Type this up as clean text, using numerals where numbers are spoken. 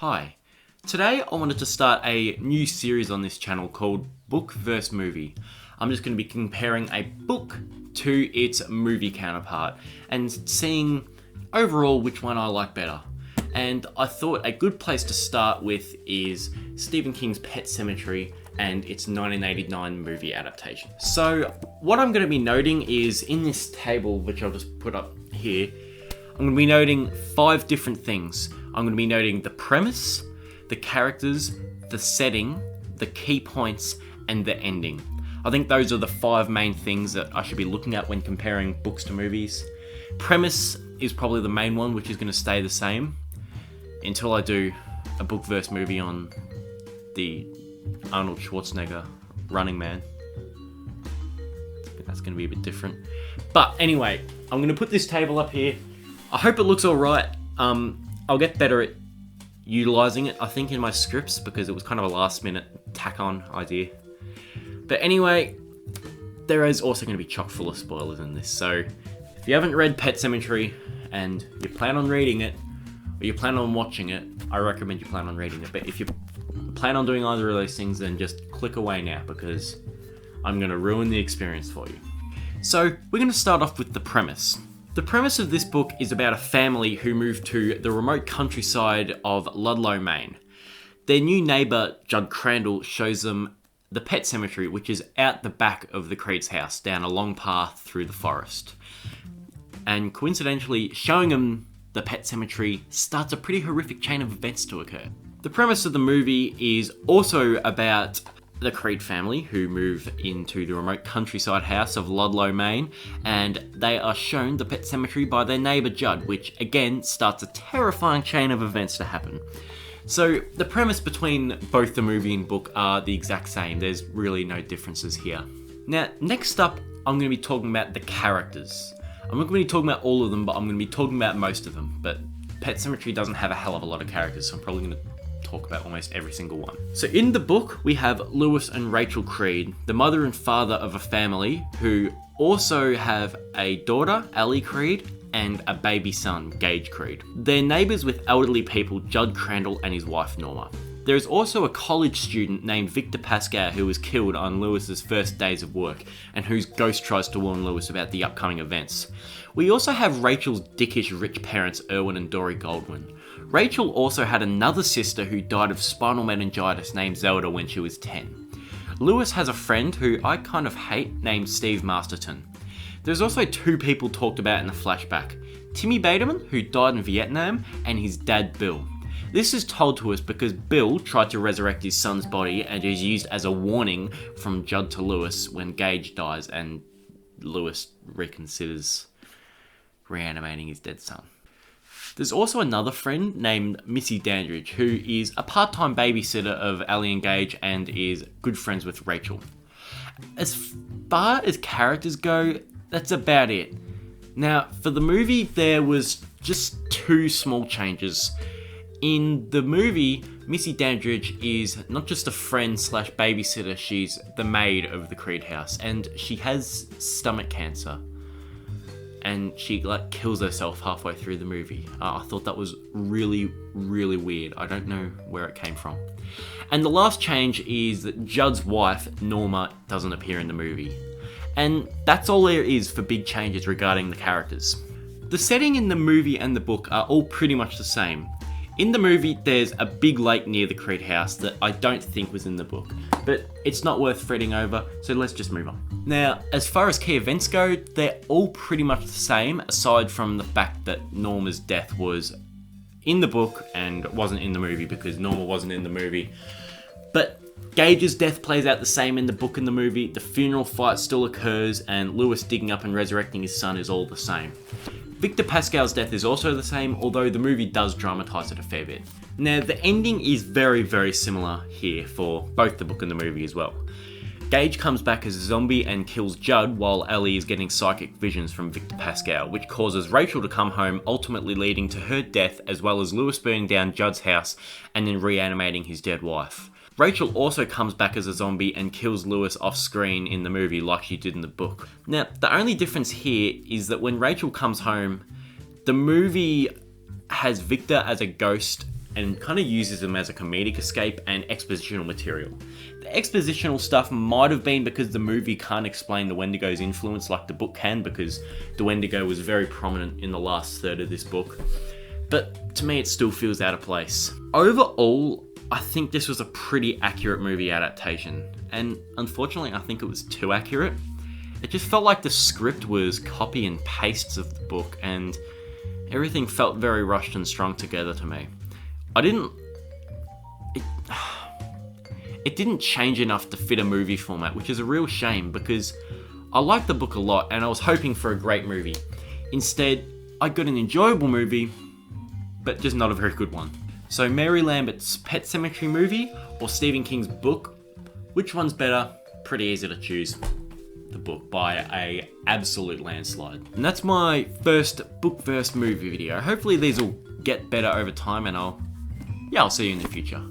Hi, today I wanted to start a new series on this channel called Book vs Movie. I'm just going to be comparing a book to its movie counterpart and seeing overall which one I like better. And I thought a good place to start with is Stephen King's Pet Sematary and its 1989 movie adaptation. So what I'm going to be noting is in this table, which I'll just put up here, I'm going to be noting 5 different things. I'm going to be noting the premise, the characters, the setting, the key points, and the ending. I think those are the 5 main things that I should be looking at when comparing books to movies. Premise is probably the main one, which is going to stay the same until I do a book versus movie on the Arnold Schwarzenegger Running Man. That's going to be a bit different. But anyway, I'm going to put this table up here. I hope it looks alright. I'll get better at utilising it, I think, in my scripts, because it was kind of a last minute tack on idea. But anyway, there is also going to be chock full of spoilers in this. So if you haven't read Pet Sematary and you plan on reading it, or you plan on watching it, I recommend you plan on reading it. But if you plan on doing either of those things, then just click away now, because I'm going to ruin the experience for you. So we're going to start off with the premise. The premise of this book is about a family who moved to the remote countryside of Ludlow, Maine. Their new neighbour, Judd Crandall, shows them the Pet Sematary, which is out the back of the Creed's house, down a long path through the forest. And coincidentally, showing them the Pet Sematary starts a pretty horrific chain of events to occur. The premise of the movie is also about the Creed family, who move into the remote countryside house of Ludlow, Maine, and they are shown the Pet Sematary by their neighbour Judd, which again starts a terrifying chain of events to happen. So the premise between both the movie and book are the exact same. There's really no differences here. Now, next up, I'm going to be talking about the characters. I'm not going to be talking about all of them, but I'm going to be talking about most of them. But Pet Sematary doesn't have a hell of a lot of characters, so I'm probably going to talk about almost every single one. So in the book, we have Lewis and Rachel Creed, the mother and father of a family who also have a daughter, Ellie Creed, and a baby son, Gage Creed. They're neighbours with elderly people, Judd Crandall and his wife, Norma. There is also a college student named Victor Pascal who was killed on Lewis's first days of work, and whose ghost tries to warn Lewis about the upcoming events. We also have Rachel's dickish rich parents, Erwin and Dory Goldwyn. Rachel also had another sister who died of spinal meningitis named Zelda when she was 10. Lewis has a friend who I kind of hate named Steve Masterton. There's also 2 people talked about in the flashback. Timmy Bateman, who died in Vietnam, and his dad Bill. This is told to us because Bill tried to resurrect his son's body and is used as a warning from Judd to Lewis when Gage dies and Lewis reconsiders reanimating his dead son. There's also another friend named Missy Dandridge, who is a part-time babysitter of Ellie and Gage and is good friends with Rachel. As far as characters go, that's about it. Now, for the movie, there was just 2 small changes. In the movie, Missy Dandridge is not just a friend slash babysitter, she's the maid of the Creed house, and she has stomach cancer. And she kills herself halfway through the movie. I thought that was really, really weird. I don't know where it came from. And the last change is that Judd's wife, Norma, doesn't appear in the movie. And that's all there is for big changes regarding the characters. The setting in the movie and the book are all pretty much the same. In the movie, there's a big lake near the Creed house that I don't think was in the book, but it's not worth fretting over, so let's just move on. Now, as far as key events go, they're all pretty much the same, aside from the fact that Norma's death was in the book and wasn't in the movie because Norma wasn't in the movie. But Gage's death plays out the same in the book and the movie, the funeral fight still occurs, and Lewis digging up and resurrecting his son is all the same. Victor Pascal's death is also the same, although the movie does dramatise it a fair bit. Now, the ending is very, very similar here for both the book and the movie as well. Gage comes back as a zombie and kills Judd while Ellie is getting psychic visions from Victor Pascal, which causes Rachel to come home, ultimately leading to her death, as well as Lewis burning down Judd's house and then reanimating his dead wife. Rachel also comes back as a zombie and kills Lewis off screen in the movie like she did in the book. Now, the only difference here is that when Rachel comes home, the movie has Victor as a ghost and kind of uses them as a comedic escape and expositional material. The expositional stuff might have been because the movie can't explain the Wendigo's influence like the book can, because the Wendigo was very prominent in the last third of this book. But to me, it still feels out of place. Overall, I think this was a pretty accurate movie adaptation, and unfortunately, I think it was too accurate. It just felt like the script was copy and pastes of the book, and everything felt very rushed and strung together to me. It didn't change enough to fit a movie format, which is a real shame because I liked the book a lot and I was hoping for a great movie. Instead, I got an enjoyable movie, but just not a very good one. So Mary Lambert's Pet Sematary movie or Stephen King's book, which one's better? Pretty easy to choose. The book by a absolute landslide. And that's my first book versus movie video. Hopefully these will get better over time, and I'll see you in the future.